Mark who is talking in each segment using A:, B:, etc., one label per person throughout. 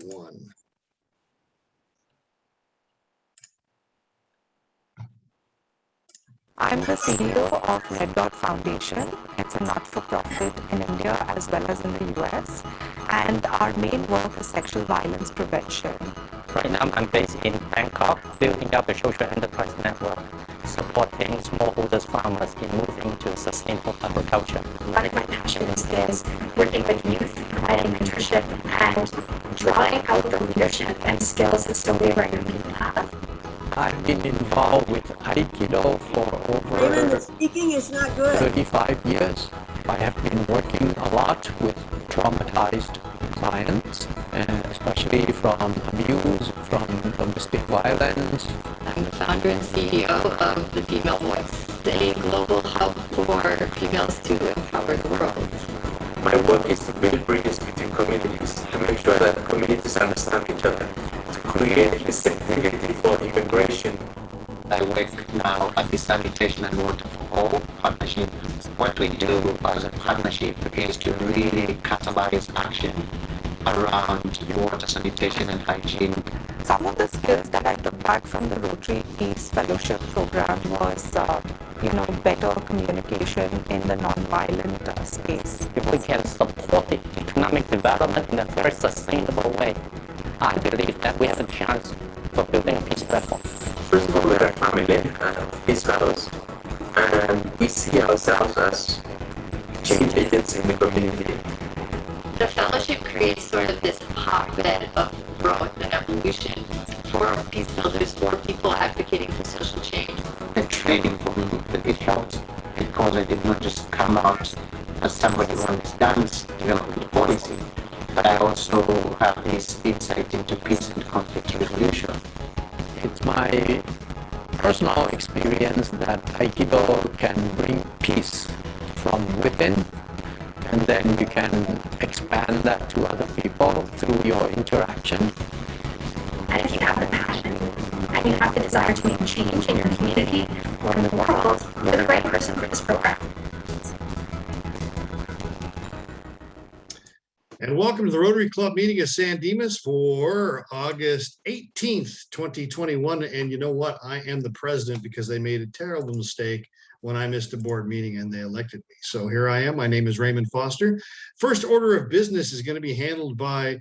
A: one.
B: I'm the CEO of Red Dot Foundation. It's a not-for-profit in India as well as in the US. And our main work is sexual violence prevention.
C: Right now, I'm based in Bangkok, building up a social enterprise network, supporting smallholders farmers in moving to sustainable agriculture.
D: One of my passions is working with youth, providing mentorship, and drawing out the leadership and skills that so many of our young people have.
E: I've been involved with Aikido for over
F: Raymond, the speaking is not good.
E: 35 years. I have been working a lot with traumatized clients, especially from abuse, from domestic violence.
D: I'm the founder and CEO of the Female Voice, a global hub for females to empower the world.
G: My work is to build bridges between communities, to make sure that communities understand each other, to create receptivity for immigration.
H: I work now at the Sanitation and Water for All partnership. What we do as a partnership is to really catalyze action around water, sanitation, and hygiene.
B: Some of the skills that I took back from the Rotary Peace Fellowship program was, better communication in the non-violent space.
C: If we can support the economic development in a very sustainable way, I believe that we have a chance for building a peace platform.
G: First of all, we're a family of peace fellows, and we see ourselves as change agents in the community.
D: The fellowship creates sort of this hotbed of growth and evolution for peace builders, for people advocating for social change.
H: The training for me, it helped because I did not just come out as somebody who understands development policy, but I also have this insight into peace and conflict resolution.
E: It's my personal experience that Aikido can bring peace from within, and then you can expand that to other people through your interaction.
D: And if you have the passion and you have the desire to make change in your community or in the world, you're the right person for this program.
A: And welcome to the Rotary Club meeting of San Dimas for August 18th, 2021. And you know what? I am the president because they made a terrible mistake when I missed a board meeting and they elected me. So here I am. My name is Raymond Foster. First order of business is going to be handled by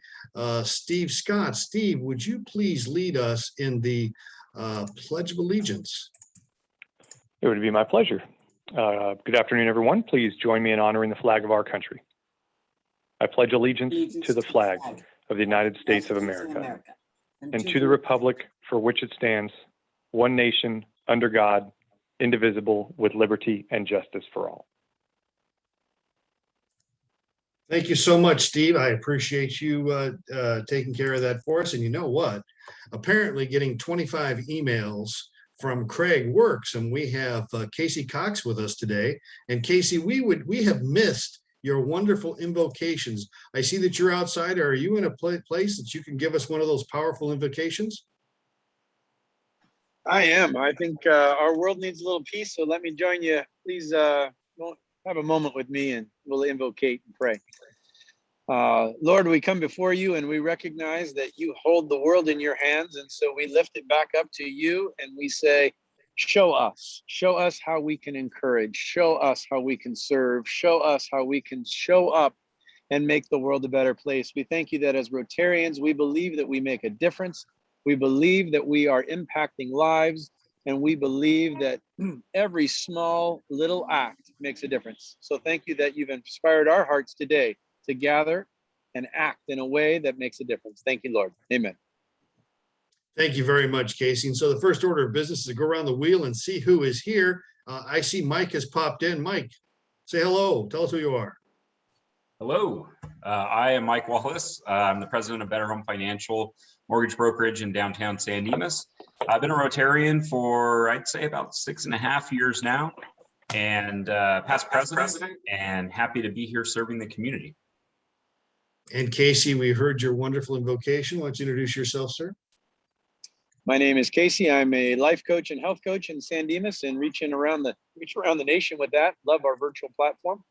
A: Steve Scott. Steve, would you please lead us in the Pledge of Allegiance?
I: It would be my pleasure. Good afternoon, everyone. Please join me in honoring the flag of our country. I pledge allegiance to the flag of the United States of America and to the republic for which it stands, one nation, under God, indivisible, with liberty and justice for all.
A: Thank you so much, Steve. I appreciate you taking care of that for us. And you know what? Apparently getting 25 emails from Craig works, and we have Casey Cox with us today. And Casey, we have missed your wonderful invocations. I see that you're outside. Are you in a place that you can give us one of those powerful invocations?
J: I am. I think our world needs a little peace, so let me join you. Please have a moment with me and we'll invocate and pray. Lord, we come before you and we recognize that you hold the world in your hands, and so we lift it back up to you and we say, show us how we can encourage, show us how we can serve, show us how we can show up and make the world a better place. We thank you that as Rotarians, we believe that we make a difference. We believe that we are impacting lives, and we believe that every small little act makes a difference. So thank you that you've inspired our hearts today to gather and act in a way that makes a difference. Thank you, Lord. Amen.
A: Thank you very much, Casey. And so the first order of business is to go around the wheel and see who is here. I see Mike has popped in. Mike, say hello. Tell us who you are.
K: Hello, I am Mike Wallace. I'm the president of Better Home Financial Mortgage Brokerage in downtown San Dimas. I've been a Rotarian for, I'd say, about 6.5 years now, and past president, and happy to be here serving the community.
A: And Casey, we heard your wonderful invocation. Why don't you introduce yourself, sir?
J: My name is Casey. I'm a life coach and health coach in San Dimas, and reach around the nation with that. Love our virtual platform.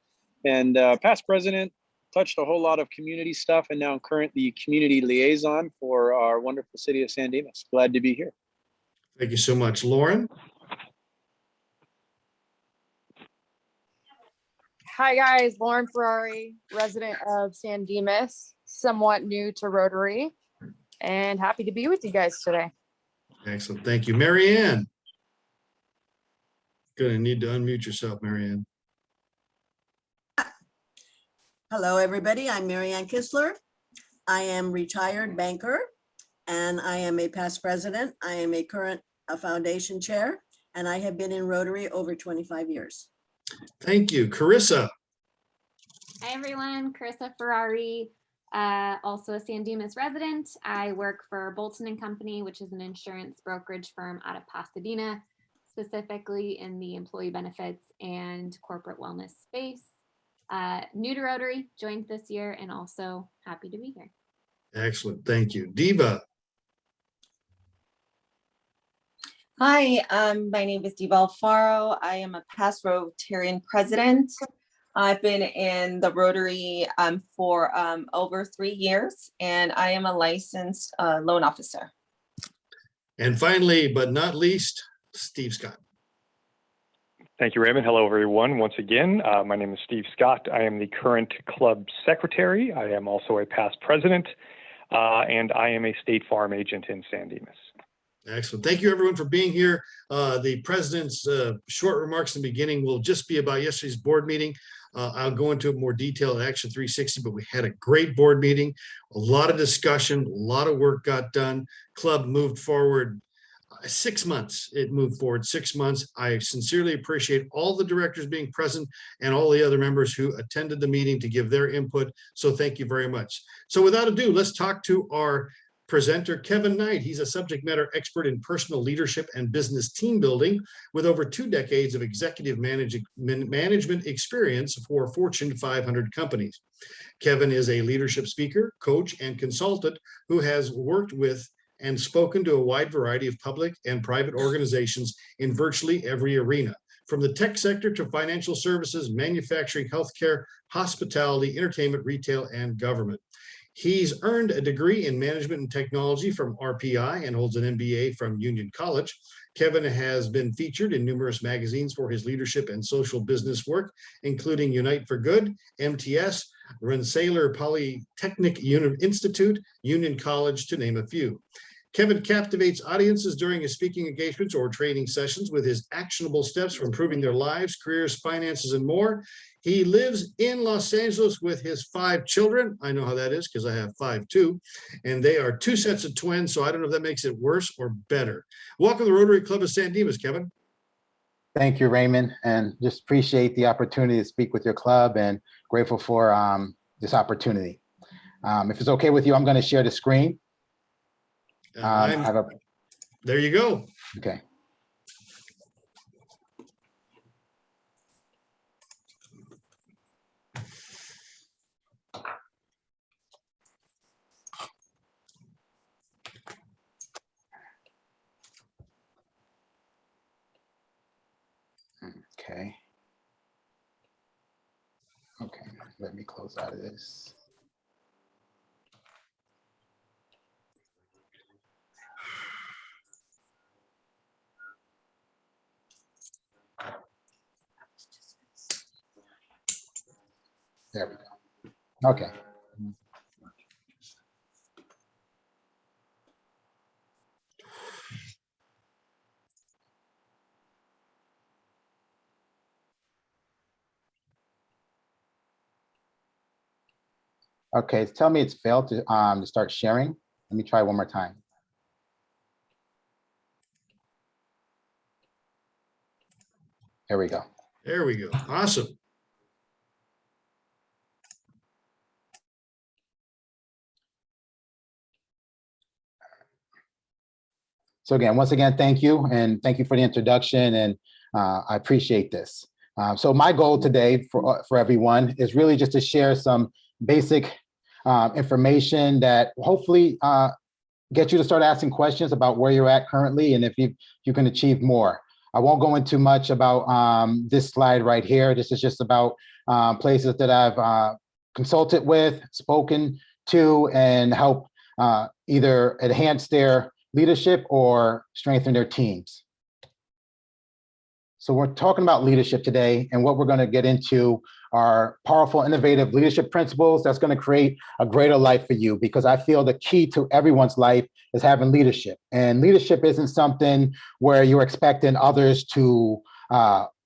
J: And past president, touched a whole lot of community stuff, and now I'm currently community liaison for our wonderful city of San Dimas. Glad to be here.
A: Thank you so much. Lauren?
F: Hi guys, Lauren Ferrari, resident of San Dimas, somewhat new to Rotary, and happy to be with you guys today.
A: Excellent. Thank you. Mary Ann? Gonna need to unmute yourself, Mary Ann.
L: Hello, everybody. I'm Mary Ann Kistler. I am retired banker, and I am a past president. I am a current foundation chair, and I have been in Rotary over 25 years.
A: Thank you. Carissa?
M: Hi, everyone. Carissa Ferrari, also a San Dimas resident. I work for Bolton & Company, which is an insurance brokerage firm out of Pasadena, specifically in the employee benefits and corporate wellness space. New to Rotary, joined this year, and also happy to be here.
A: Excellent. Thank you. Diva?
N: Hi, my name is Diva Alfaro. I am a past Rotarian president. I've been in the Rotary for over 3 years, and I am a licensed loan officer.
A: And finally, but not least, Steve Scott.
I: Thank you, Raymond. Hello, everyone. Once again, my name is Steve Scott. I am the current club secretary. I am also a past president, and I am a State Farm agent in San Dimas.
A: Excellent. Thank you, everyone, for being here. The president's short remarks in the beginning will just be about yesterday's board meeting. I'll go into more detail at Action 360, but we had a great board meeting, a lot of discussion, a lot of work got done. Club moved forward 6 months. It moved forward 6 months. I sincerely appreciate all the directors being present and all the other members who attended the meeting to give their input. So thank you very much. So without ado, let's talk to our presenter, Kevin Knight. He's a subject matter expert in personal leadership and business team building with over 2 decades of executive management experience for Fortune 500 companies. Kevin is a leadership speaker, coach, and consultant who has worked with and spoken to a wide variety of public and private organizations in virtually every arena, from the tech sector to financial services, manufacturing, healthcare, hospitality, entertainment, retail, and government. He's earned a degree in management and technology from RPI and holds an MBA from Union College. Kevin has been featured in numerous magazines for his leadership and social business work, including Unite for Good, MTS, Rensselaer Polytechnic Institute, Union College, to name a few. Kevin captivates audiences during his speaking engagements or training sessions with his actionable steps for improving their lives, careers, finances, and more. He lives in Los Angeles with his 5 children. I know how that is because I have 5 too. And they are 2 sets of twins, so I don't know if that makes it worse or better. Welcome to the Rotary Club of San Dimas, Kevin.
O: Thank you, Raymond, and just appreciate the opportunity to speak with your club and grateful for this opportunity. If it's okay with you, I'm going to share the screen.
A: There you go.
O: Okay. Okay. Okay, let me close out of this. There we go. Okay. Okay, tell me it's failed to start sharing. Let me try one more time. There we go.
A: There we go. Awesome.
O: So again, once again, thank you. And thank you for the introduction. And I appreciate this. So my goal today for everyone is really just to share some basic information that hopefully get you to start asking questions about where you're at currently and if you can achieve more. I won't go into much about this slide right here. This is just about places that I've consulted with, spoken to, and help either enhance their leadership or strengthen their teams. So we're talking about leadership today, and what we're going to get into are powerful, innovative leadership principles that's going to create a greater life for you, because I feel the key to everyone's life is having leadership. And leadership isn't something where you're expecting others to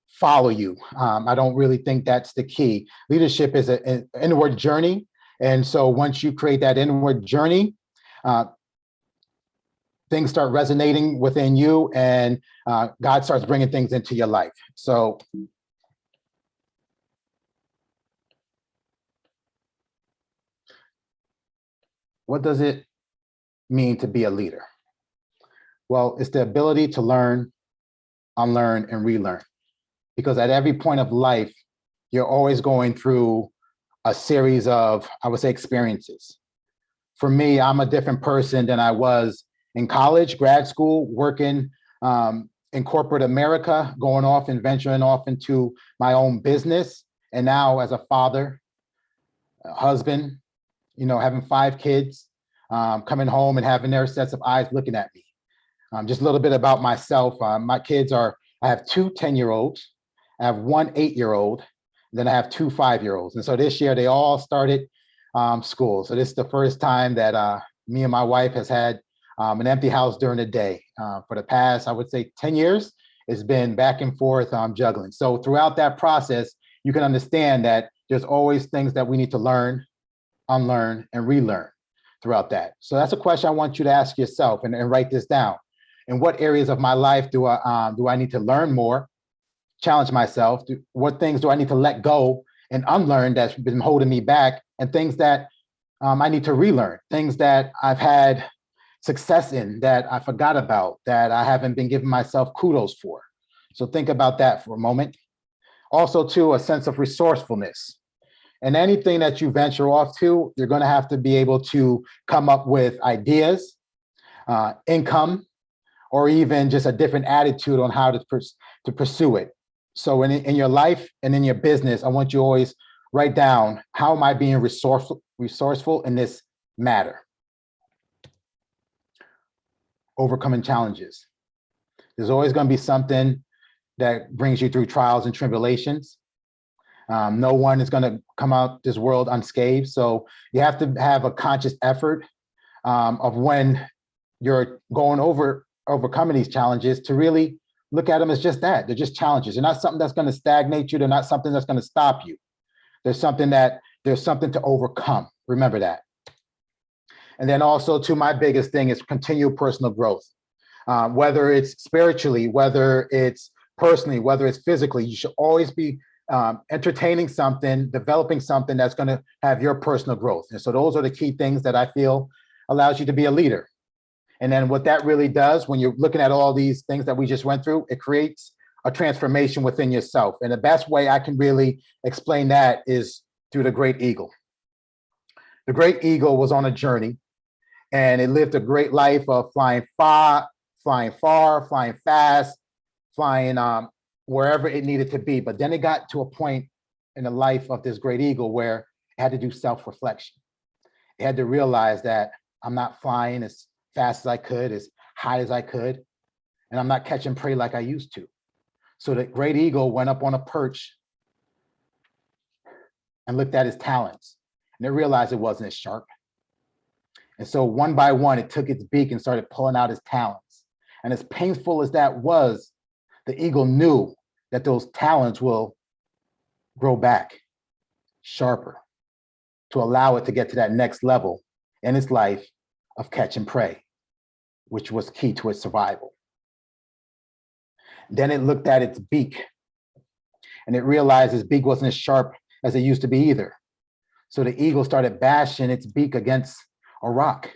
O: follow you. I don't really think that's the key. Leadership is an inward journey. And so once you create that inward journey, things start resonating within you, and God starts bringing things into your life. So what does it mean to be a leader? Well, it's the ability to learn, unlearn, and relearn. Because at every point of life, you're always going through a series of, I would say, experiences. For me, I'm a different person than I was in college, grad school, working in corporate America, going off and venturing off into my own business. And now as a father, a husband, having 5 kids, coming home and having their sets of eyes looking at me. Just a little bit about myself. My kids I have 2 10-year-olds, I have 1 8-year-old, then I have 2 5-year-olds. And so this year they all started school. So this is the first time that me and my wife has had an empty house during the day. For the past, I would say 10 years, it's been back and forth juggling. So throughout that process, you can understand that there's always things that we need to learn, unlearn, and relearn throughout that. So that's a question I want you to ask yourself and write this down. In what areas of my life do I need to learn more, challenge myself? What things do I need to let go and unlearn that's been holding me back, and things that I need to relearn, things that I've had success in that I forgot about, that I haven't been giving myself kudos for. So think about that for a moment. Also, too, a sense of resourcefulness. And anything that you venture off to, you're going to have to be able to come up with ideas, income, or even just a different attitude on how to pursue it. So in your life and in your business, I want you to always write down, how am I being resourceful in this matter? Overcoming challenges. There's always going to be something that brings you through trials and tribulations. No one is going to come out this world unscathed. So you have to have a conscious effort of when you're overcoming these challenges to really look at them as just that. They're just challenges. They're not something that's going to stagnate you. They're not something that's going to stop you. There's something to overcome. Remember that. And then also, to my biggest thing is continual personal growth. Whether it's spiritually, whether it's personally, whether it's physically, you should always be entertaining something, developing something that's going to have your personal growth. And so those are the key things that I feel allows you to be a leader. And then what that really does, when you're looking at all these things that we just went through, it creates a transformation within yourself. And the best way I can really explain that is through the great eagle. The great eagle was on a journey, and it lived a great life of flying far, flying fast, flying wherever it needed to be. But then it got to a point in the life of this great eagle where it had to do self-reflection. It had to realize that I'm not flying as fast as I could, as high as I could, and I'm not catching prey like I used to. So the great eagle went up on a perch and looked at his talons, and it realized it wasn't as sharp. And so one by one, it took its beak and started pulling out his talons. And as painful as that was, the eagle knew that those talons will grow back sharper to allow it to get to that next level in its life of catch and prey, which was key to its survival. Then it looked at its beak, and it realized its beak wasn't as sharp as it used to be either. So the eagle started bashing its beak against a rock,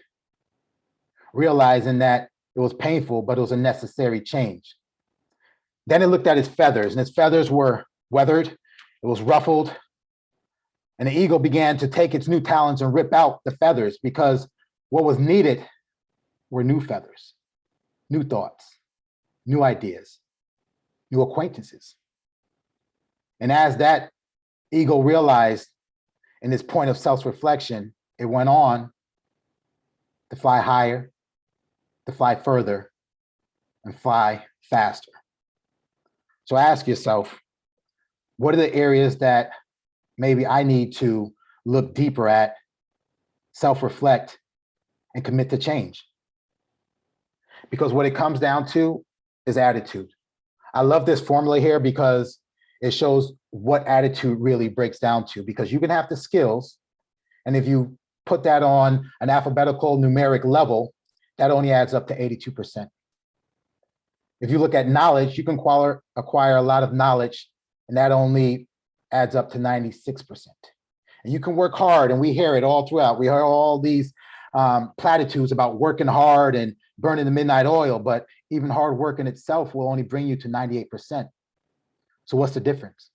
O: realizing that it was painful, but it was a necessary change. Then it looked at its feathers, and its feathers were weathered, it was ruffled, and the eagle began to take its new talons and rip out the feathers, because what was needed were new feathers, new thoughts, new ideas, new acquaintances. And as that eagle realized in this point of self-reflection, it went on to fly higher, to fly further, and fly faster. So ask yourself, what are the areas that maybe I need to look deeper at, self-reflect, and commit to change? Because what it comes down to is attitude. I love this formula here because it shows what attitude really breaks down to, because you can have the skills, and if you put that on an alphabetical numeric level, that only adds up to 82%. If you look at knowledge, you can acquire a lot of knowledge, and that only adds up to 96%. And you can work hard, and we hear it all throughout. We hear all these platitudes about working hard and burning the midnight oil, but even hard work in itself will only bring you to 98%. So what's the difference?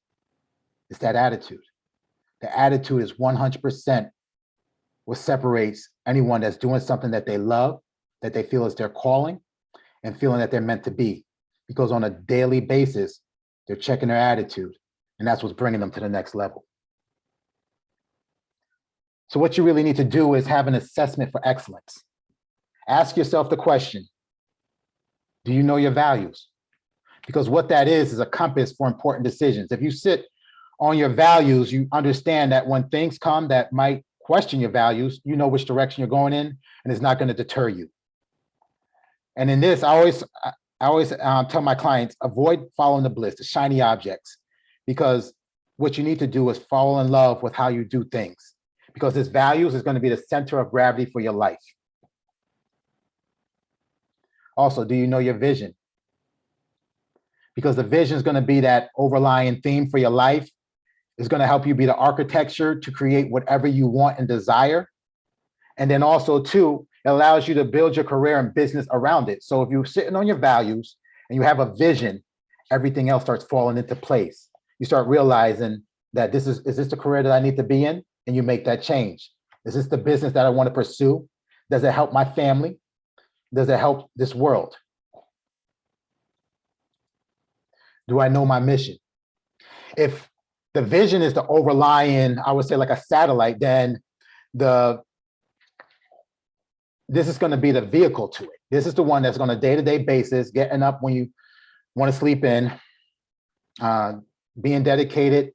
O: It's that attitude. The attitude is 100% what separates anyone that's doing something that they love, that they feel is their calling, and feeling that they're meant to be. Because on a daily basis, they're checking their attitude, and that's what's bringing them to the next level. So what you really need to do is have an assessment for excellence. Ask yourself the question, do you know your values? Because what that is a compass for important decisions. If you sit on your values, you understand that when things come that might question your values, you know which direction you're going in, and it's not going to deter you. And in this, I always tell my clients, avoid following the bliss, the shiny objects, because what you need to do is fall in love with how you do things, because this values is going to be the center of gravity for your life. Also, do you know your vision? Because the vision is going to be that overlying theme for your life. It's going to help you be the architecture to create whatever you want and desire. And then also, too, it allows you to build your career and business around it. So if you're sitting on your values and you have a vision, everything else starts falling into place. You start realizing that is this the career that I need to be in? And you make that change. Is this the business that I want to pursue? Does it help my family? Does it help this world? Do I know my mission? If the vision is the overlying, I would say like a satellite, then this is going to be the vehicle to it. This is the one that's going to day-to-day basis, getting up when you want to sleep in, being dedicated,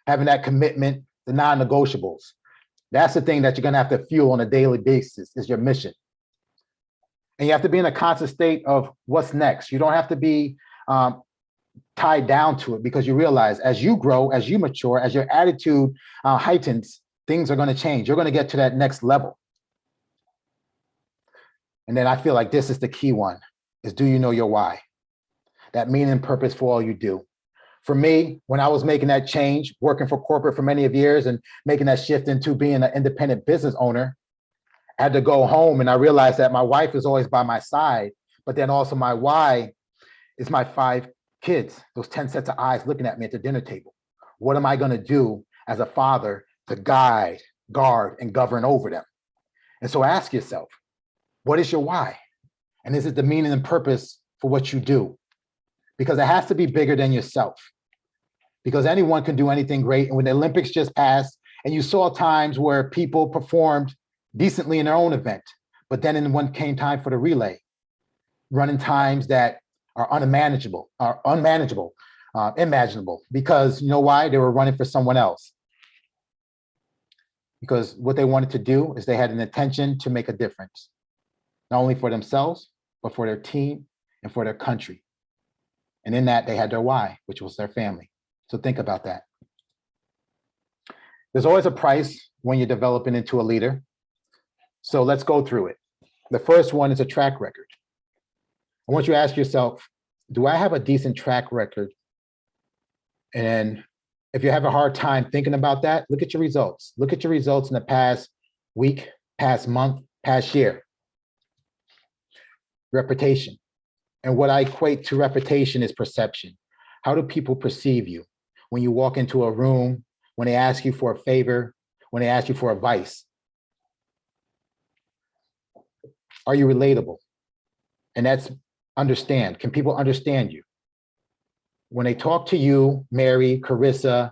O: having that commitment, the non-negotiables. That's the thing that you're going to have to fuel on a daily basis, is your mission. And you have to be in a constant state of what's next. You don't have to be tied down to it, because you realize as you grow, as you mature, as your attitude heightens, things are going to change. You're going to get to that next level. And then I feel like this is the key one, is do you know your why? That meaning and purpose for all you do. For me, when I was making that change, working for corporate for many of years and making that shift into being an independent business owner, I had to go home and I realized that my wife is always by my side, but then also my why is my 5 kids, those 10 sets of eyes looking at me at the dinner table. What am I going to do as a father to guide, guard, and govern over them? And so ask yourself, what is your why? And is it the meaning and purpose for what you do? Because it has to be bigger than yourself. Because anyone can do anything great. And when the Olympics just passed, and you saw times where people performed decently in their own event, but then when came time for the relay, running times that are unimaginable, because you know why? They were running for someone else. Because what they wanted to do is they had an intention to make a difference, not only for themselves, but for their team and for their country. And in that, they had their why, which was their family. So think about that. There's always a price when you're developing into a leader. So let's go through it. The first one is a track record. I want you to ask yourself, do I have a decent track record? And if you have a hard time thinking about that, look at your results. Look at your results in the past week, past month, past year. Reputation. And what I equate to reputation is perception. How do people perceive you? When you walk into a room, when they ask you for a favor, when they ask you for advice. Are you relatable? And that's understand. Can people understand you? When they talk to you, Mary, Carissa,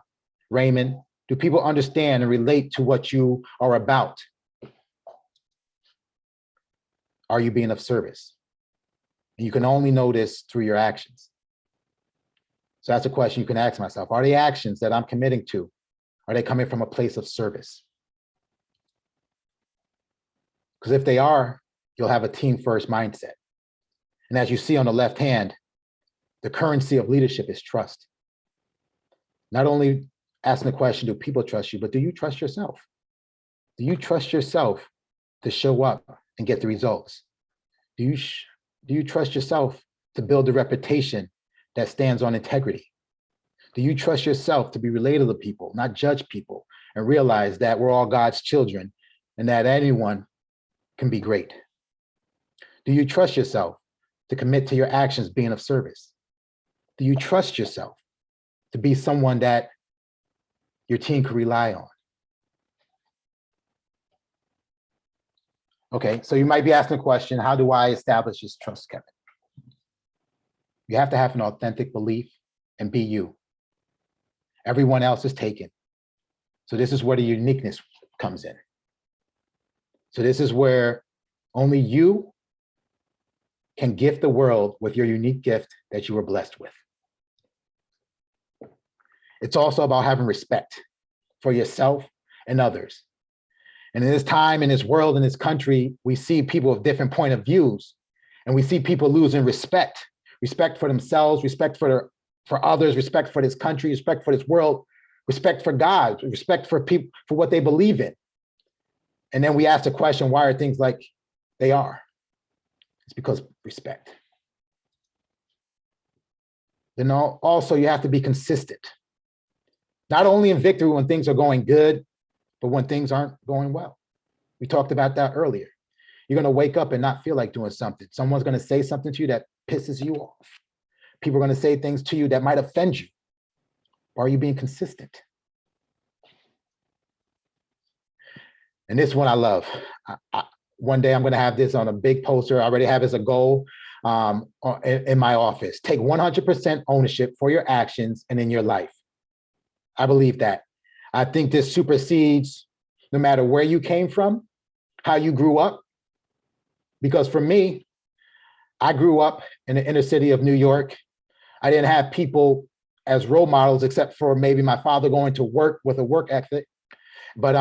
O: Raymond, Do people understand and relate to what you are about? Are you being of service? And you can only know this through your actions. So that's a question you can ask myself. Are the actions that I'm committing to, are they coming from a place of service? Because if they are, you'll have a team first mindset. And as you see on the left hand, the currency of leadership is trust. Not only asking the question, do people trust you, but do you trust yourself? Do you trust yourself to show up and get the results? Do you trust yourself to build a reputation that stands on integrity? Do you trust yourself to be relatable to people, not judge people, and realize that we're all God's children and that anyone can be great? Do you trust yourself to commit to your actions being of service? Do you trust yourself to be someone that your team can rely on? Okay, so you might be asking the question, how do I establish this trust, Kevin? You have to have an authentic belief and be you. Everyone else is taken. So this is where the uniqueness comes in. So this is where only you can gift the world with your unique gift that you were blessed with. It's also about having respect for yourself and others. And in this time, in this world, in this country, we see people of different point of views, and we see people losing respect for themselves, respect for others, respect for this country, respect for this world, respect for God, respect for people, for what they believe in. And then we ask the question, why are things like they are? It's because of respect. Then also you have to be consistent. Not only in victory when things are going good, but when things aren't going well. We talked about that earlier. You're going to wake up and not feel like doing something. Someone's going to say something to you that pisses you off. People are going to say things to you that might offend you. Or are you being consistent? And this one I love. One day I'm going to have this on a big poster. I already have as a goal in my office. Take 100% ownership for your actions and in your life. I believe that. I think this supersedes no matter where you came from, how you grew up. Because for me, I grew up in the inner city of New York. I didn't have people as role models, except for maybe my father going to work with a work ethic. But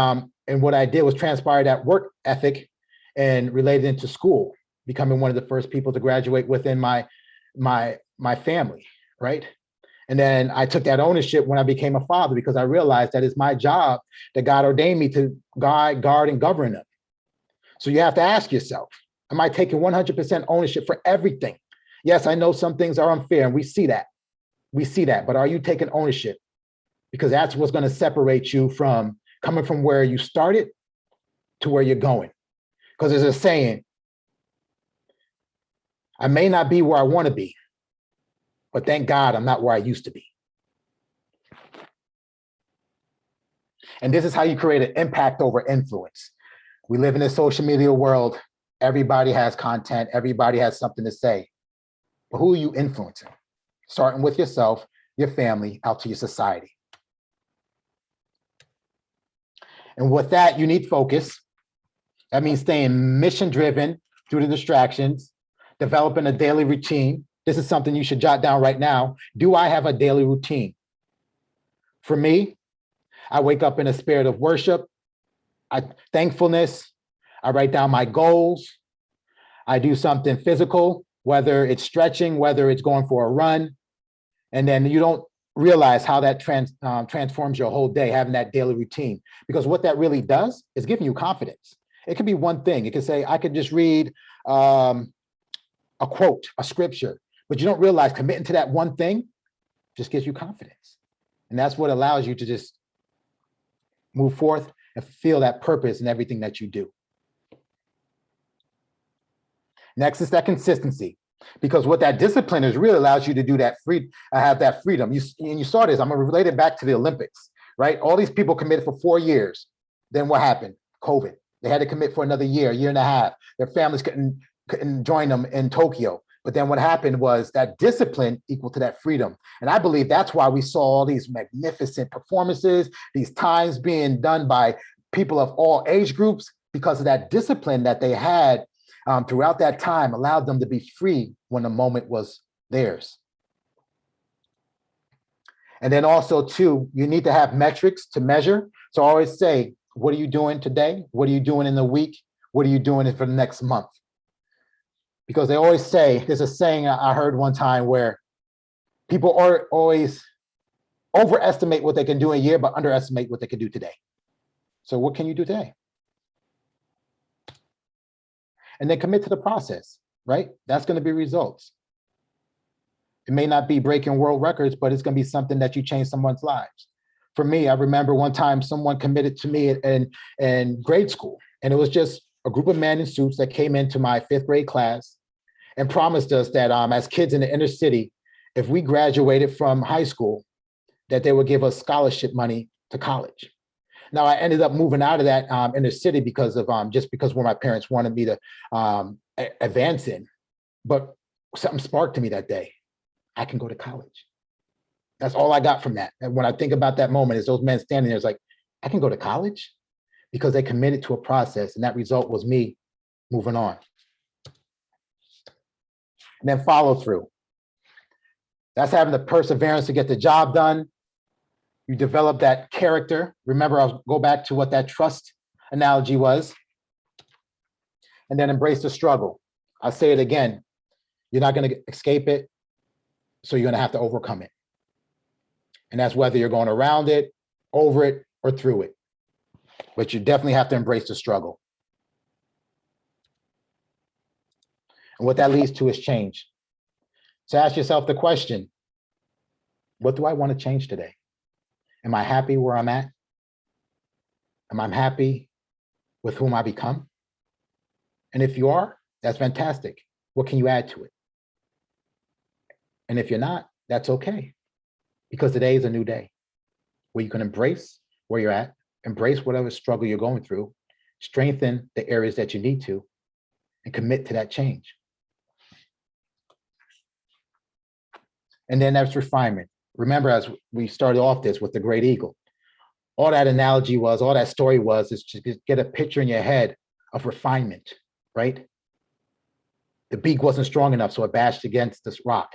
O: and what I did was transpire that work ethic and related into school, becoming one of the first people to graduate within my family, right? And then I took that ownership when I became a father, because I realized that it's my job that God ordained me to guide, guard, and govern them. So you have to ask yourself, am I taking 100% ownership for everything? Yes, I know some things are unfair, and we see that. We see that, but are you taking ownership? Because that's what's going to separate you from coming from where you started to where you're going. Because there's a saying, I may not be where I want to be, but thank God I'm not where I used to be. And this is how you create an impact over influence. We live in a social media world. Everybody has content. Everybody has something to say. But who are you influencing? Starting with yourself, your family, out to your society. And with that, you need focus. That means staying mission-driven through the distractions, developing a daily routine. This is something you should jot down right now. Do I have a daily routine? For me, I wake up in a spirit of worship, thankfulness. I write down my goals. I do something physical, whether it's stretching, whether it's going for a run. And then you don't realize how that transforms your whole day, having that daily routine. Because what that really does is giving you confidence. It could be one thing. It could say, I could just read a quote, a scripture, but you don't realize committing to that one thing just gives you confidence. And that's what allows you to just move forth and feel that purpose in everything that you do. Next is that consistency, because what that discipline is really allows you to do that have that freedom. You saw this, I'm gonna relate it back to the Olympics, right? All these people committed for 4 years. Then what happened? COVID. They had to commit for another year and a half. Their families couldn't join them in Tokyo. But then what happened was that discipline equal to that freedom. And I believe that's why we saw all these magnificent performances, these times being done by people of all age groups, because of that discipline that they had throughout that time allowed them to be free when the moment was theirs. And then also too, you need to have metrics to measure. So I always say, what are you doing today? What are you doing in the week? What are you doing for the next month? Because they always say, there's a saying I heard one time where people are always overestimate what they can do in a year, but underestimate what they can do today. So what can you do today? And then commit to the process, right? That's going to be results. It may not be breaking world records, but it's going to be something that you change someone's lives. For me, I remember one time someone committed to me in grade school, and it was just a group of men in suits that came into my 5th grade class and promised us that as kids in the inner city, if we graduated from high school, that they would give us scholarship money to college. Now, I ended up moving out of that inner city because of just because where my parents wanted me to advance in. But something sparked to me that day. I can go to college. That's all I got from that. And when I think about that moment, is those men standing there, it's like, I can go to college, because they committed to a process, and that result was me moving on. And then follow through. That's having the perseverance to get the job done. You develop that character. Remember, I'll go back to what that trust analogy was. And then embrace the struggle. I'll say it again. You're not going to escape it, so you're going to have to overcome it. And that's whether you're going around it, over it, or through it. But you definitely have to embrace the struggle. And what that leads to is change. So ask yourself the question, what do I want to change today? Am I happy where I'm at? Am I happy with whom I become? And if you are, that's fantastic. What can you add to it? And if you're not, that's okay. Because today is a new day where you can embrace where you're at, embrace whatever struggle you're going through, strengthen the areas that you need to, and commit to that change. And then that's refinement. Remember, as we started off this with the great eagle, all that analogy was, all that story was, is to get a picture in your head of refinement, right? The beak wasn't strong enough, so it bashed against this rock.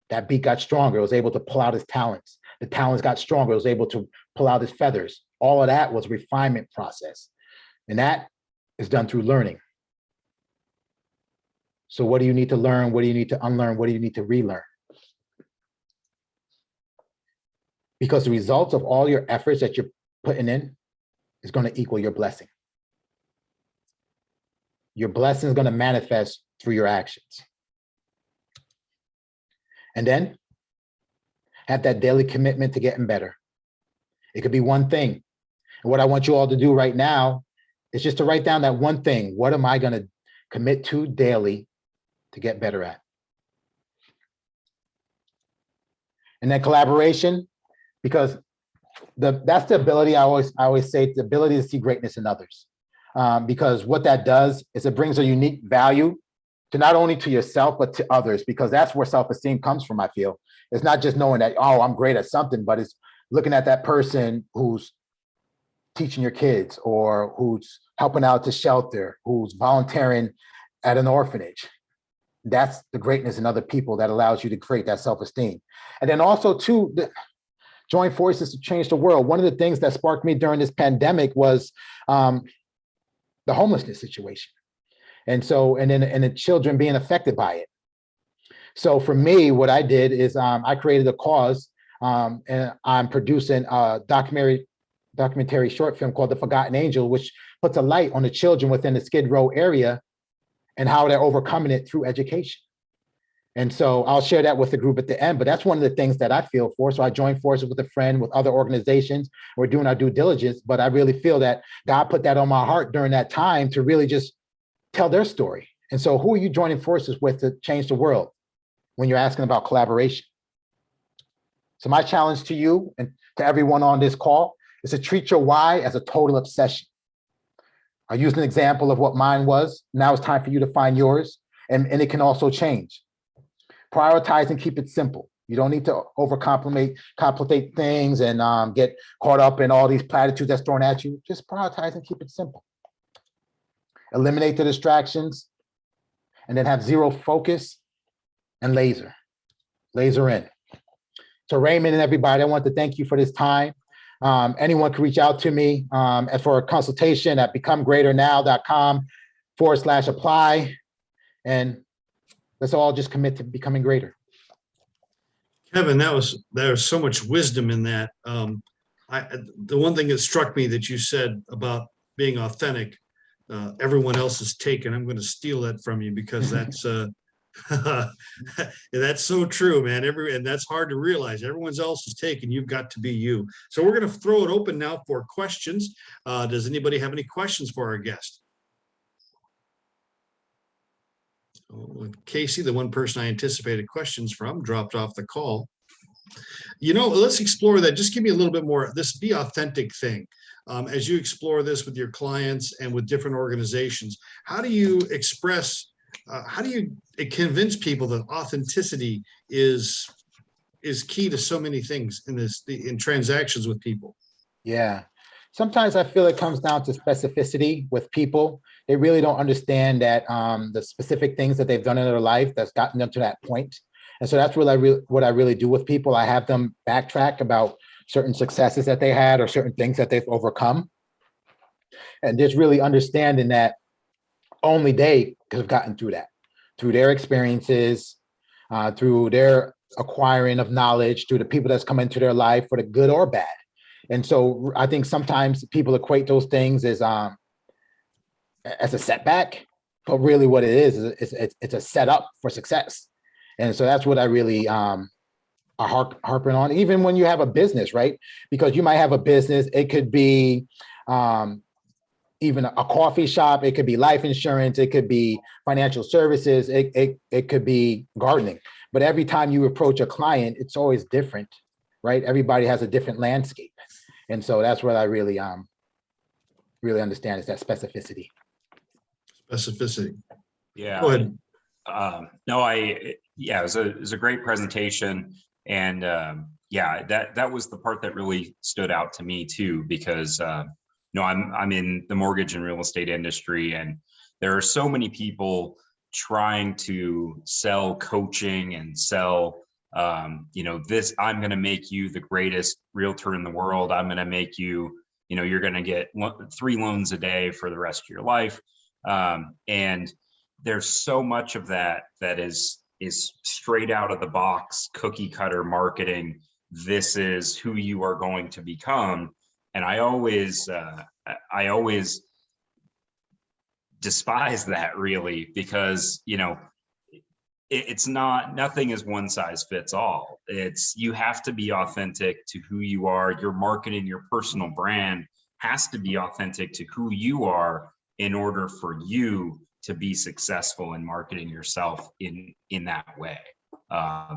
O: That beak got stronger, it was able to pull out his talons. The talons got stronger, it was able to pull out his feathers. All of that was refinement process. And that is done through learning. So what do you need to learn? What do you need to unlearn? What do you need to relearn? Because the results of all your efforts that you're putting in is going to equal your blessing. Your blessing is going to manifest through your actions. And then have that daily commitment to getting better. It could be one thing. And what I want you all to do right now is just to write down that one thing. What am I going to commit to daily to get better at? And then collaboration, because that's the ability, I always say, the ability to see greatness in others. Because what that does is it brings a unique value to not only to yourself, but to others, because that's where self-esteem comes from, I feel. It's not just knowing that, oh, I'm great at something, but it's looking at that person who's teaching your kids, or who's helping out to shelter, who's volunteering at an orphanage. That's the greatness in other people that allows you to create that self-esteem. And then also too, join forces to change the world. One of the things that sparked me during this pandemic was the homelessness situation. And so, and the children being affected by it. So for me, what I did is I created a cause, and I'm producing a documentary short film called The Forgotten Angel, which puts a light on the children within the Skid Row area and how they're overcoming it through education. And so I'll share that with the group at the end, but that's one of the things that I feel for. So I joined forces with a friend, with other organizations. We're doing our due diligence, but I really feel that God put that on my heart during that time to really just tell their story. And so who are you joining forces with to change the world when you're asking about collaboration? So my challenge to you and to everyone on this call is to treat your why as a total obsession. I used an example of what mine was. Now it's time for you to find yours, and it can also change. Prioritize and keep it simple. You don't need to complicate things and get caught up in all these platitudes that's thrown at you. Just prioritize and keep it simple. Eliminate the distractions, and then have zero focus and laser in. So Raymond and everybody, I want to thank you for this time. Anyone can reach out to me and for a consultation at becomegreaternow.com/apply. And let's all just commit to becoming greater.
A: Kevin, there's so much wisdom in that. The one thing that struck me that you said about being authentic, everyone else is taken. I'm going to steal that from you because that's that's so true, man. And that's hard to realize. Everyone else is taken. You've got to be you. So we're going to throw it open now for questions. Does anybody have any questions for our guest? Oh, Casey, the one person I anticipated questions from, dropped off the call. Let's explore that. Just give me a little bit more, this be authentic thing. As you explore this with your clients and with different organizations, how do you express, how do you convince people that authenticity is key to so many things in transactions with people?
O: Yeah. Sometimes I feel it comes down to specificity with people. They really don't understand that the specific things that they've done in their life that's gotten them to that point. And so that's what I really do with people. I have them backtrack about certain successes that they had or certain things that they've overcome. And just really understanding that only they could have gotten through that, through their experiences, through their acquiring of knowledge, through the people that's come into their life, for the good or bad. And so I think sometimes people equate those things as a setback, but really what it is it's a setup for success. And so that's what I really are harping on, even when you have a business, right? Because you might have a business, it could be even a coffee shop, it could be life insurance, it could be financial services, it could be gardening. But every time you approach a client, it's always different, right? Everybody has a different landscape. And so that's what I really understand is that specificity.
K: Specificity. Yeah.
A: Go ahead.
K: It was a great presentation. And that was the part that really stood out to me too, because I'm in the mortgage and real estate industry, and there are so many people trying to sell coaching and sell this, I'm going to make you the greatest realtor in the world. I'm going to make you, you're going to get 3 loans a day for the rest of your life. And there's so much of that is straight out of the box, cookie cutter marketing. This is who you are going to become. And I always despise that, really, because, it's nothing is one size fits all. You have to be authentic to who you are. Your marketing, your personal brand has to be authentic to who you are in order for you to be successful in marketing yourself in that way.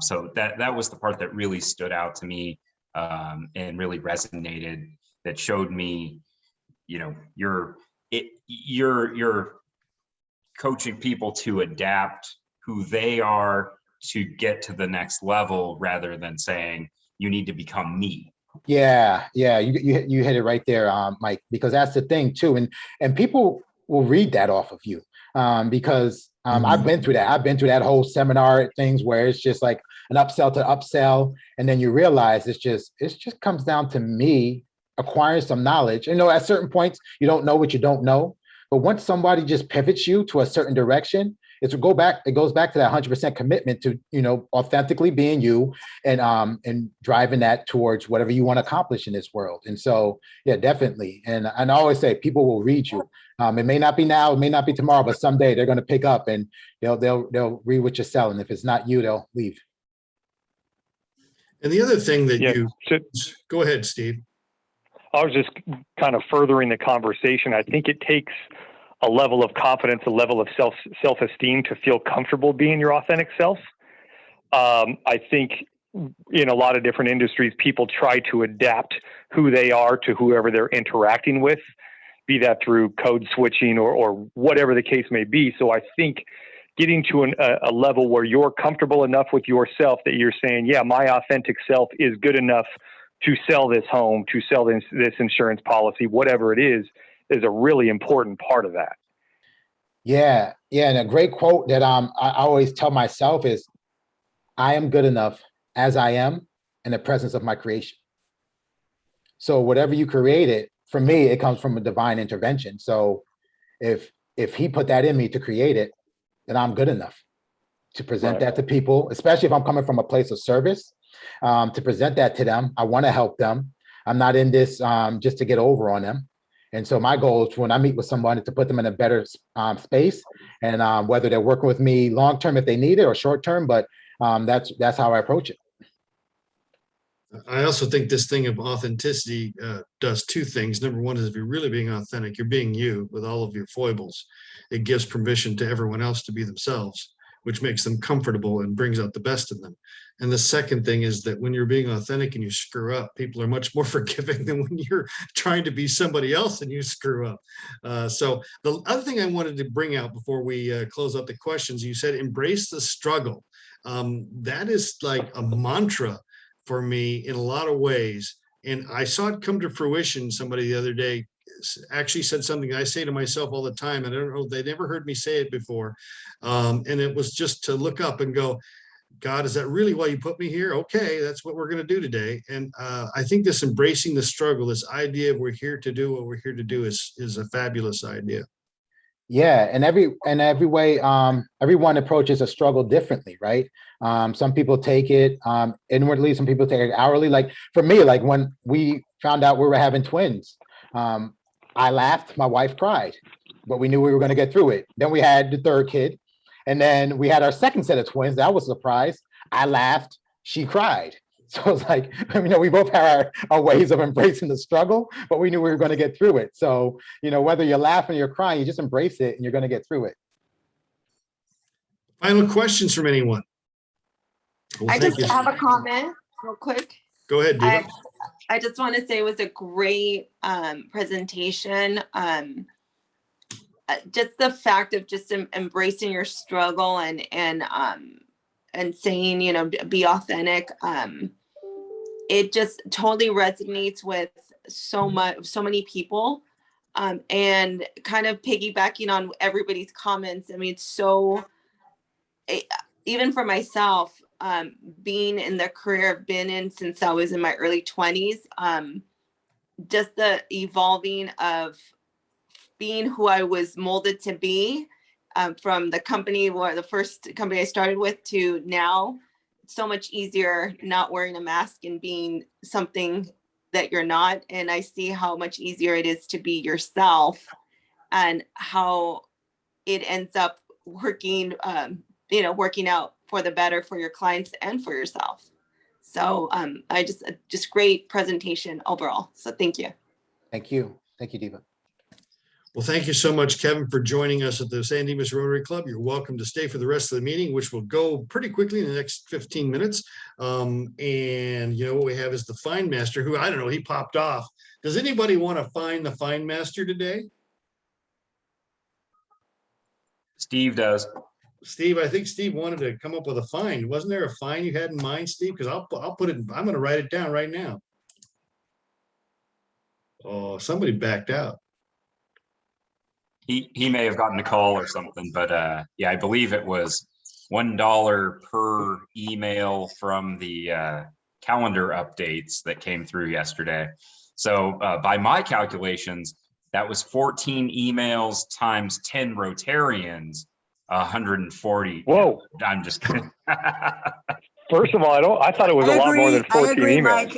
K: So that was the part that really stood out to me and really resonated, that showed me, you're coaching people to adapt who they are to get to the next level, rather than saying you need to become me.
O: Yeah, you hit it right there, Mike, because that's the thing too, and people will read that off of you, because I've been through that. I've been through that whole seminar things where it's just like an upsell to upsell, and then you realize it just comes down to me acquiring some knowledge. At certain points you don't know what you don't know, but once somebody just pivots you to a certain direction, it goes back to that 100% commitment to, authentically being you and driving that towards whatever you want to accomplish in this world. And so, yeah, definitely. And I always say people will read you. It may not be now, it may not be tomorrow, but someday they're going to pick up and they'll read what you're selling. If it's not you, they'll leave.
A: And the other thing that go ahead, Steve.
I: I was just kind of furthering the conversation. I think it takes a level of confidence, a level of self-esteem to feel comfortable being your authentic self. I think in a lot of different industries, people try to adapt who they are to whoever they're interacting with, be that through code switching or whatever the case may be. So I think getting to a level where you're comfortable enough with yourself that you're saying, yeah, my authentic self is good enough to sell this home, to sell this insurance policy, whatever it is a really important part of that.
O: Yeah, and a great quote that I always tell myself is, I am good enough as I am in the presence of my creation. So whatever you created, for me, it comes from a divine intervention. So if he put that in me to create it, then I'm good enough to present that to people, especially if I'm coming from a place of service, to present that to them. I want to help them. I'm not in this just to get over on them. And so my goal is when I meet with someone to put them in a better space, and whether they're working with me long-term if they need it or short-term, but that's how I approach it.
A: I also think this thing of authenticity does two things. Number one is if you're really being authentic, you're being you with all of your foibles. It gives permission to everyone else to be themselves, which makes them comfortable and brings out the best in them. And the second thing is that when you're being authentic and you screw up, people are much more forgiving than when you're trying to be somebody else and you screw up. So the other thing I wanted to bring out before we close out the questions, you said embrace the struggle. That is like a mantra for me in a lot of ways. And I saw it come to fruition. Somebody the other day actually said something I say to myself all the time, and I don't know, they never heard me say it before. And it was just to look up and go, God, is that really why you put me here? Okay, that's what we're going to do today. And I think this embracing the struggle, this idea of we're here to do what we're here to do is a fabulous idea.
O: Yeah, and every way, everyone approaches a struggle differently, right? Some people take it inwardly, some people take it outwardly. Like for me, like when we found out we were having twins, I laughed, my wife cried, but we knew we were going to get through it. Then we had the third kid, and then we had our second set of twins. That was a surprise. I laughed, she cried. So it's like, we both had our ways of embracing the struggle, but we knew we were going to get through it. So, whether you're laughing or you're crying, you just embrace it and you're going to get through it.
A: Final questions from anyone? Well,
N: I just have a comment real quick.
A: Go ahead, Dimas.
N: I just want to say it was a great presentation. Just the fact of just embracing your struggle and saying, be authentic. It just totally resonates with so many people, and kind of piggybacking on everybody's comments. I mean, even for myself, being in the career I've been in since I was in my early 20s, just the evolving of being who I was molded to be, from the company where the first company I started with to now. So much easier not wearing a mask and being something that you're not. And I see how much easier it is to be yourself, and how it ends up working, working out for the better for your clients and for yourself. So I just great presentation overall. So thank you.
O: Thank you. Thank you, Diva.
A: Well, thank you so much, Kevin, for joining us at the San Dimas Rotary Club. You're welcome to stay for the rest of the meeting, which will go pretty quickly in the next 15 minutes. And what we have is the Find Master, who, I don't know, he popped off. Does anybody want to find the Find Master today?
K: Steve does.
A: Steve, I think Steve wanted to come up with a find. Wasn't there a find you had in mind, Steve? Because I'll put it, I'm going to write it down right now. Oh, somebody backed out.
K: He may have gotten a call or something, but yeah, I believe it was $1 per email from the calendar updates that came through yesterday. So by my calculations, that was 14 emails times 10 Rotarians, 140.
I: Whoa!
K: I'm just kidding.
I: First of all, I thought it was a lot more than 14 emails.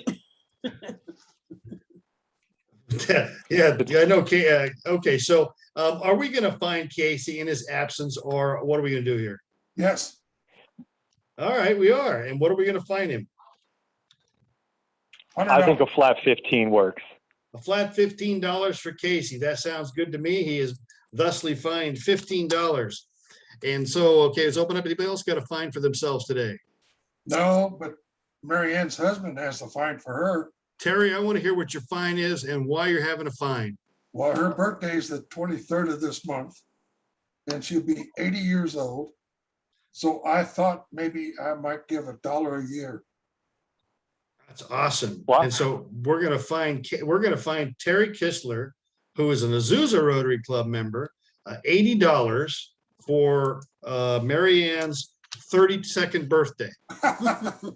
A: Yeah, I know. Okay, so are we going to find Casey in his absence, or what are we going to do here?
P: Yes.
A: All right, we are. And what are we going to find him?
I: I think a flat 15 works.
A: A flat $15 for Casey. That sounds good to me. He is thusly fined $15. And so, okay, let's open up. Anybody else got a fine for themselves today?
P: No, but Mary Ann's husband has the fine for her.
A: Terry, I want to hear what your fine is and why you're having a fine.
P: Well, her birthday is the 23rd of this month, and she'll be 80 years old. So I thought maybe I might give $1 a year.
A: That's awesome.
I: Wow.
A: And so we're gonna find Terry Kistler, who is an Azusa Rotary Club member, $80 for Mary Ann's 32nd birthday.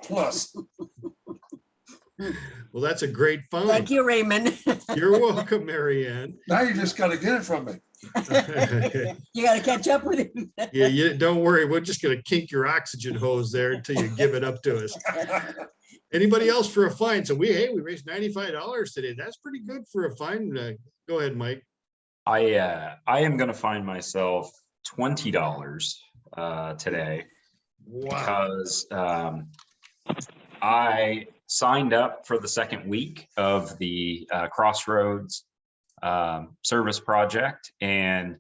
P: Plus.
A: Well, that's a great find.
L: Thank you, Raymond.
A: You're welcome, Mary Ann.
P: Now you just gotta get it from me.
L: You gotta catch up with him.
A: Yeah, you don't worry. We're just gonna kink your oxygen hose there until you give it up to us. Anybody else for a fine? So we raised $95 today. That's pretty good for a fine. Go ahead, Mike.
K: I am going to find myself $20 today.
A: Wow.
K: Because I signed up for the second week of the Crossroads service project, and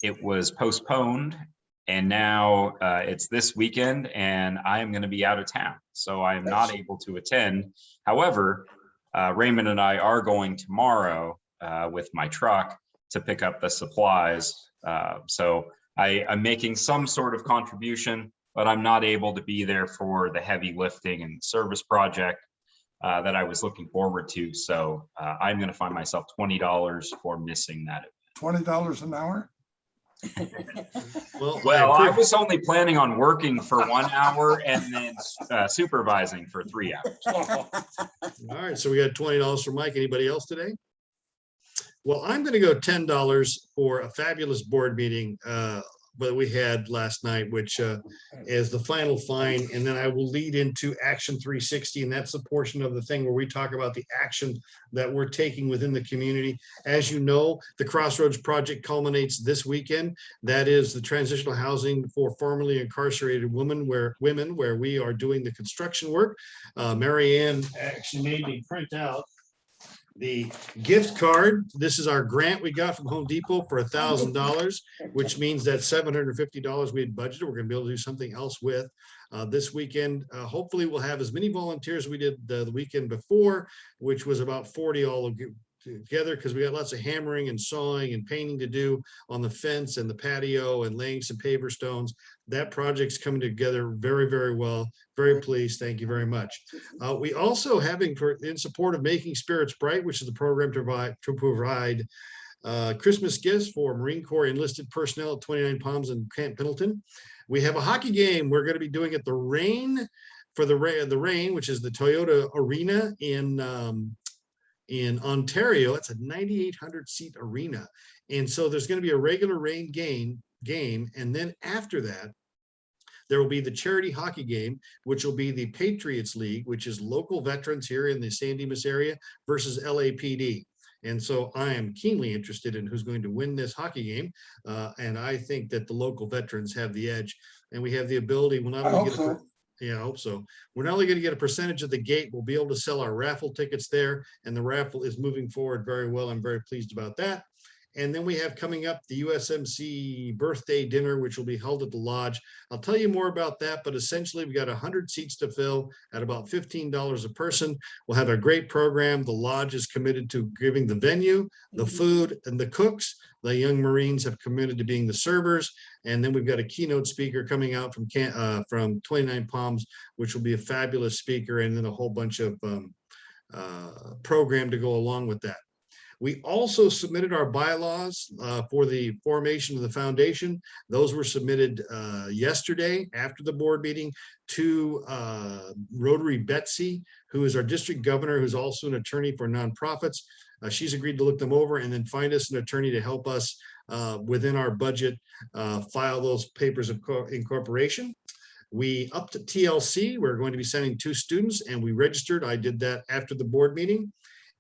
K: it was postponed. And now it's this weekend, and I am going to be out of town, so I am not able to attend. However, Raymond and I are going tomorrow with my truck to pick up the supplies. So I'm making some sort of contribution, but I'm not able to be there for the heavy lifting and service project that I was looking forward to. So I'm going to find myself $20 for missing that.
P: $20 an hour?
K: Well, I was only planning on working for 1 hour and then supervising for 3 hours.
A: All right, so we got $20 for Mike. Anybody else today? Well, I'm going to go $10 for a fabulous board meeting that we had last night, which is the final fine. And then I will lead into Action 360. And that's the portion of the thing where we talk about the action that we're taking within the community. As you know, the Crossroads project culminates this weekend. That is the transitional housing for formerly incarcerated women where we are doing the construction work. Mary Ann actually made me print out the gift card. This is our grant we got from Home Depot for $1,000, which means that $750 we had budgeted, we're going to be able to do something else with this weekend. Hopefully we'll have as many volunteers as we did the weekend before, which was about 40 all together, because we got lots of hammering and sawing and painting to do on the fence and the patio and laying some paver stones. That project's coming together very, very well. Very pleased. Thank you very much. We also in support of Making Spirits Bright, which is the program to provide Christmas gifts for Marine Corps enlisted personnel at 29 Palms and Camp Pendleton. We have a hockey game. We're going to be doing it the Rain, which is the Toyota Arena in Ontario. It's a 9,800 seat arena. And so there's going to be a regular rain game. And then after that, there will be the charity hockey game, which will be the Patriots League, which is local veterans here in the San Dimas area versus LAPD. And so I am keenly interested in who's going to win this hockey game. And I think that the local veterans have the edge, and we have the ability, we'll not only get I hope so. We're not only going to get a percentage of the gate, we'll be able to sell our raffle tickets there, and the raffle is moving forward very well. I'm very pleased about that. And then we have coming up the USMC birthday dinner, which will be held at the lodge. I'll tell you more about that, but essentially we got 100 seats to fill at about $15 a person. We'll have a great program. The lodge is committed to giving the venue, the food, and the cooks. The young Marines have committed to being the servers. And then we've got a keynote speaker coming out from 29 Palms, which will be a fabulous speaker, and then a whole bunch of program to go along with that. We also submitted our bylaws for the formation of the foundation. Those were submitted yesterday after the board meeting to Rotary Betsy, who is our district governor, who's also an attorney for nonprofits. She's agreed to look them over and then find us an attorney to help us within our budget file those papers of incorporation. We upped to TLC. We're going to be sending 2 students, and we registered. I did that after the board meeting.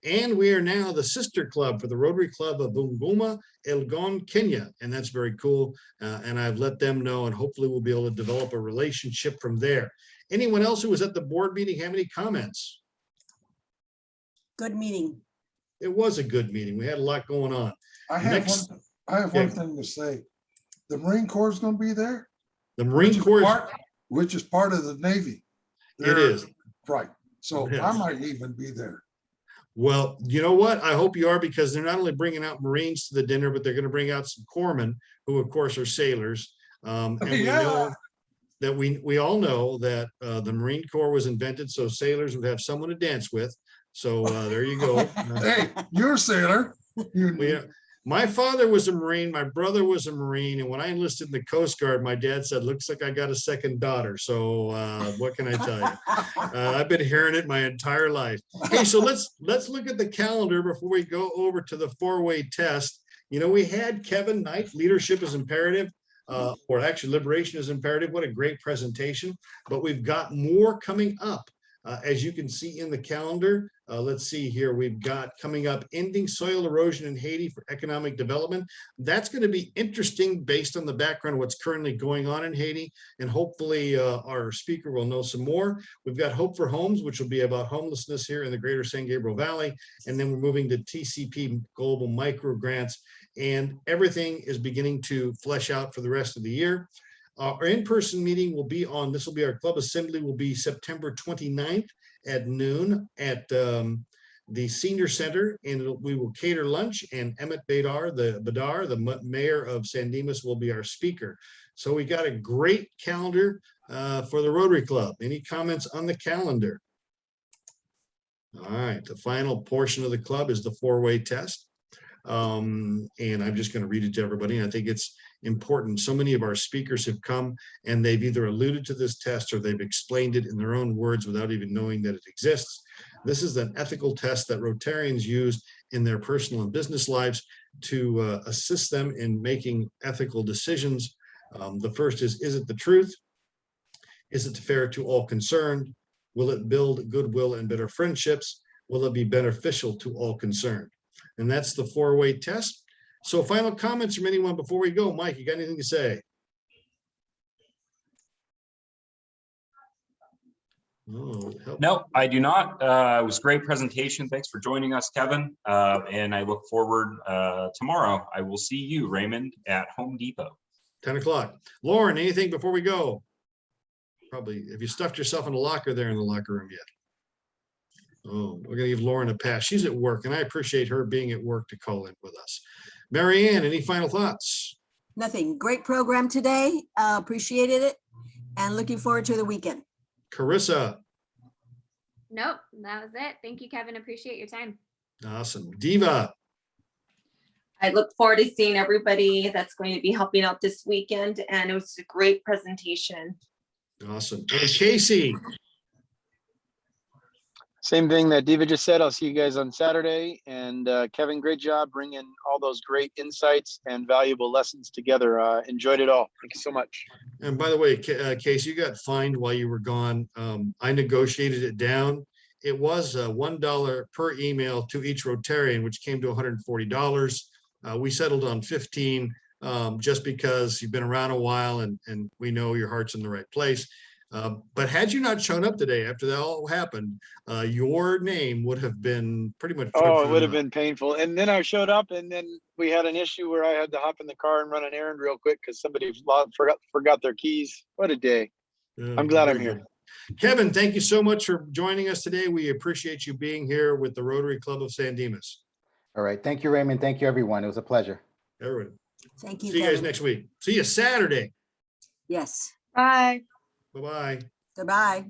A: And we are now the sister club for the Rotary Club of Bungoma, Elgon, Kenya. And that's very cool. And I've let them know, and hopefully we'll be able to develop a relationship from there. Anyone else who was at the board meeting have any comments?
L: Good meeting.
A: It was a good meeting. We had a lot going on.
P: I have one thing to say. The Marine Corps is going to be there.
A: The Marine Corps,
P: which is part of the Navy.
A: It is.
P: Right. So
A: Yes.
P: I might even be there.
A: Well, you know what? I hope you are, because they're not only bringing out Marines to the dinner, but they're going to bring out some corpsmen who, of course, are sailors. And we know that we all know that the Marine Corps was invented so sailors would have someone to dance with. So there you go.
P: Hey, you're a sailor.
A: My father was a Marine, my brother was a Marine, and when I enlisted in the Coast Guard, my dad said, looks like I got a second daughter. So what can I tell you? I've been hearing it my entire life. Hey, so let's look at the calendar before we go over to the four-way test. You know, we had Kevin Knight, Leadership is Imperative, or actually Liberation is Imperative. What a great presentation. But we've got more coming up. As you can see in the calendar, let's see here, we've got coming up Ending Soil Erosion in Haiti for Economic Development. That's going to be interesting based on the background of what's currently going on in Haiti. And hopefully our speaker will know some more. We've got Hope for Homes, which will be about homelessness here in the greater San Gabriel Valley. And then we're moving to TCP Global Micro Grants. And everything is beginning to flesh out for the rest of the year. Our in-person meeting will be on, this will be our club assembly, will be September 29th at noon at the Senior Center, and we will cater lunch, and Emmett Badar, the mayor of San Dimas, will be our speaker. So we got a great calendar for the Rotary Club. Any comments on the calendar? All right, the final portion of the club is the four-way test. And I'm just going to read it to everybody. And I think it's important. So many of our speakers have come and they've either alluded to this test or they've explained it in their own words without even knowing that it exists. This is an ethical test that Rotarians use in their personal and business lives to assist them in making ethical decisions. The first is it the truth? Is it fair to all concerned? Will it build goodwill and better friendships? Will it be beneficial to all concerned? And that's the four-way test. So final comments from anyone before we go. Mike, you got anything to say? Oh,
K: no, I do not. It was a great presentation. Thanks for joining us, Kevin. And I look forward tomorrow. I will see you, Raymond, at Home Depot.
A: 10 o'clock. Lauren, anything before we go? Probably, have you stuffed yourself in a locker there in the locker room yet? Oh, we're going to give Lauren a pass. She's at work, and I appreciate her being at work to call in with us. Mary Ann, any final thoughts?
L: Nothing. Great program today. Appreciated it, and looking forward to the weekend.
A: Carissa.
M: Nope, that was it. Thank you, Kevin. Appreciate your time.
A: Awesome. Diva.
N: I look forward to seeing everybody that's going to be helping out this weekend, and it was a great presentation.
A: Awesome. And Casey.
J: Same thing that Diva just said. I'll see you guys on Saturday. And Kevin, great job bringing all those great insights and valuable lessons together. Enjoyed it all. Thank you so much.
A: And by the way, Casey, you got fined while you were gone. I negotiated it down. It was $1 per email to each Rotarian, which came to $140. We settled on 15 just because you've been around a while and we know your heart's in the right place. But had you not shown up today after that all happened, your name would have been pretty much.
J: Oh, it would have been painful. And then I showed up and then we had an issue where I had to hop in the car and run an errand real quick because somebody forgot their keys. What a day. I'm glad I'm here.
A: Kevin, thank you so much for joining us today. We appreciate you being here with the Rotary Club of San Dimas.
O: All right. Thank you, Raymond. Thank you, everyone. It was a pleasure.
A: Everyone.
L: Thank you.
A: See you guys next week. See you Saturday.
L: Yes.
F: Bye.
A: Bye-bye.
L: Goodbye.